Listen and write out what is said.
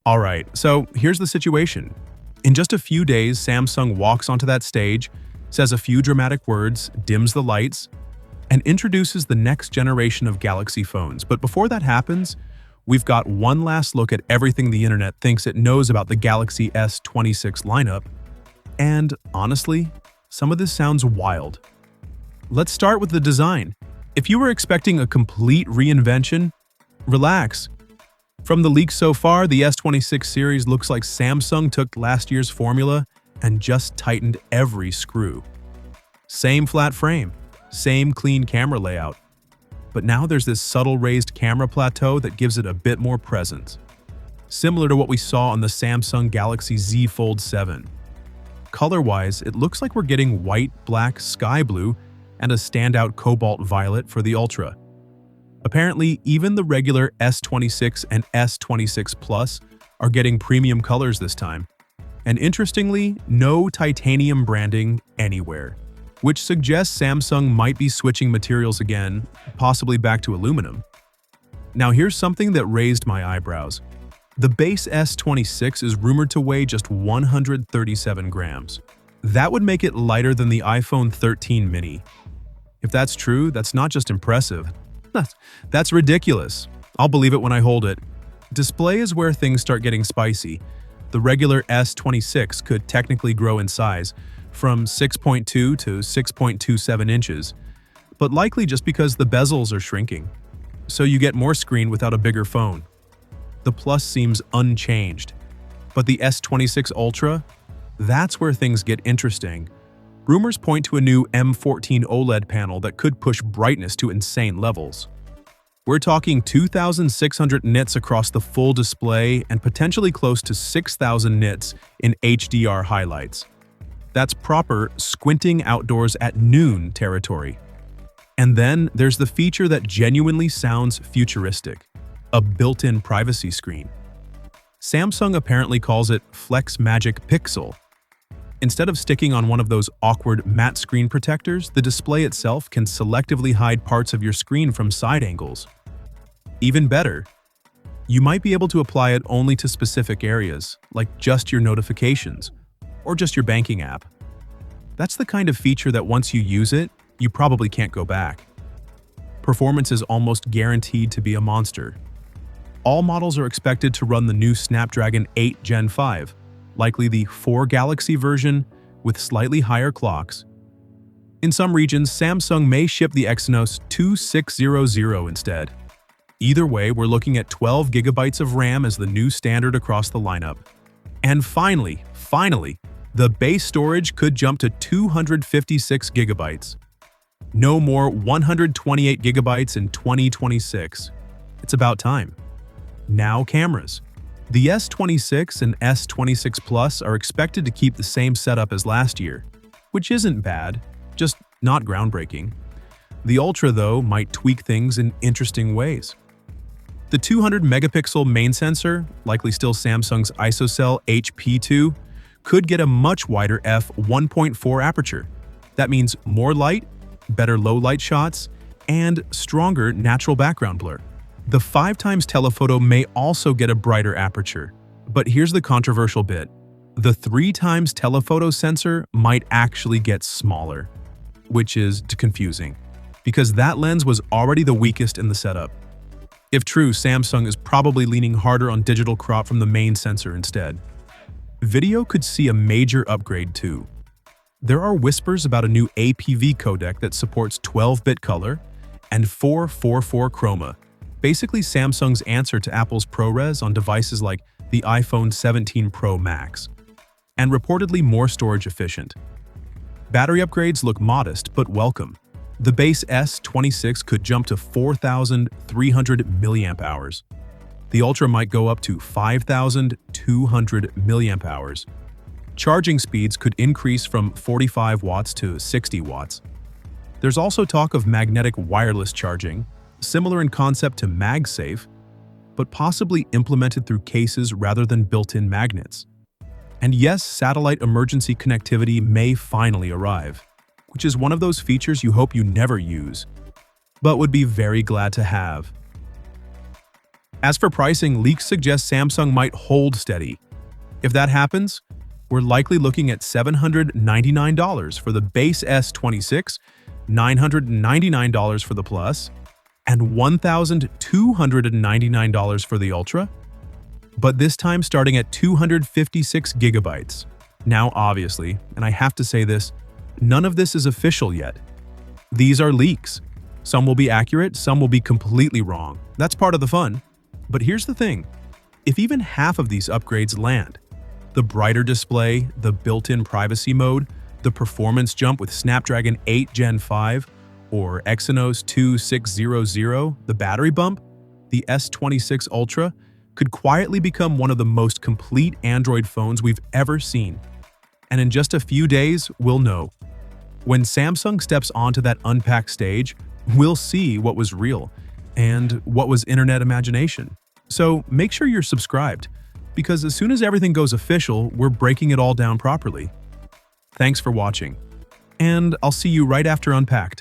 Alright, so here's the situation. In just a few days, Samsung walks onto that stage, says a few dramatic words, dims the lights, and introduces the next generation of Galaxy phones. But before that happens, we've got one last look at everything the internet thinks it knows about the Galaxy S26 lineup. And honestly, some of this sounds wild. Let's start with the design. If you were expecting a complete reinvention, relax. From the leaks so far, the S26 series looks like Samsung took last year's formula and just tightened every screw. Same flat frame, same clean camera layout. But now there's this subtle raised camera plateau that gives it a bit more presence. Similar to what we saw on the Samsung Galaxy Z Fold 7. Color-wise, it looks like we're getting white, black, sky blue, and a standout cobalt violet for the Ultra. Apparently, even the regular S26 and S26 Plus are getting premium colors this time. And interestingly, no titanium branding anywhere, which suggests Samsung might be switching materials again, possibly back to aluminum. Now here's something that raised my eyebrows. The base S26 is rumored to weigh just 137 grams. That would make it lighter than the iPhone 13 mini. If that's true, that's not just impressive. That's ridiculous. I'll believe it when I hold it. Display is where things start getting spicy. The regular S26 could technically grow in size, from 6.2 to 6.27 inches, but likely just because the bezels are shrinking. So you get more screen without a bigger phone. The Plus seems unchanged. But the S26 Ultra? That's where things get interesting. Rumors point to a new M14 OLED panel that could push brightness to insane levels. We're talking 2,600 nits across the full display and potentially close to 6,000 nits in HDR highlights. That's proper squinting outdoors at noon territory. And then there's the feature that genuinely sounds futuristic, a built-in privacy screen. Samsung apparently calls it Flex Magic Pixel. Instead of sticking on one of those awkward matte screen protectors, the display itself can selectively hide parts of your screen from side angles. Even better, you might be able to apply it only to specific areas, like just your notifications, or just your banking app. That's the kind of feature that once you use it, you probably can't go back. Performance is almost guaranteed to be a monster. All models are expected to run the new Snapdragon 8 Gen 5, likely the 4 Galaxy version with slightly higher clocks. In some regions, Samsung may ship the Exynos 2600 instead. Either way, we're looking at 12 gigabytes of RAM as the new standard across the lineup. And finally, the base storage could jump to 256 gigabytes. No more 128 gigabytes in 2026. It's about time. Now cameras. The S26 and S26 Plus are expected to keep the same setup as last year, which isn't bad, just not groundbreaking. The Ultra, though, might tweak things in interesting ways. The 200-megapixel main sensor, likely still Samsung's ISOCELL HP2, could get a much wider f1.4 aperture. That means more light, better low-light shots, and stronger natural background blur. The 5x telephoto may also get a brighter aperture, but here's the controversial bit. The 3x telephoto sensor might actually get smaller, which is confusing, because that lens was already the weakest in the setup. If true, Samsung is probably leaning harder on digital crop from the main sensor instead. Video could see a major upgrade too. There are whispers about a new APV codec that supports 12-bit color and 444 chroma, basically Samsung's answer to Apple's ProRes on devices like the iPhone 17 Pro Max, and reportedly more storage efficient. Battery upgrades look modest but welcome. The base S26 could jump to 4,300 mAh. The Ultra might go up to 5,200 mAh. Charging speeds could increase from 45 watts to 60 watts. There's also talk of magnetic wireless charging, similar in concept to MagSafe, but possibly implemented through cases rather than built-in magnets. And yes, satellite emergency connectivity may finally arrive, which is one of those features you hope you never use, but would be very glad to have. As for pricing, leaks suggest Samsung might hold steady. If that happens, we're likely looking at $799 for the base S26, $999 for the Plus, and $1,299 for the Ultra, but this time starting at 256 gigabytes. Now, obviously, and I have to say this, none of this is official yet. These are leaks. Some will be accurate, some will be completely wrong. That's part of the fun. But here's the thing, if even half of these upgrades land, the brighter display, the built-in privacy mode, the performance jump with Snapdragon 8 Gen 5, or Exynos 2600, the battery bump, the S26 Ultra could quietly become one of the most complete Android phones we've ever seen. And in just a few days, we'll know. When Samsung steps onto that unpacked stage, we'll see what was real and what was internet imagination. So make sure you're subscribed, because as soon as everything goes official, we're breaking it all down properly. Thanks for watching, and I'll see you right after Unpacked.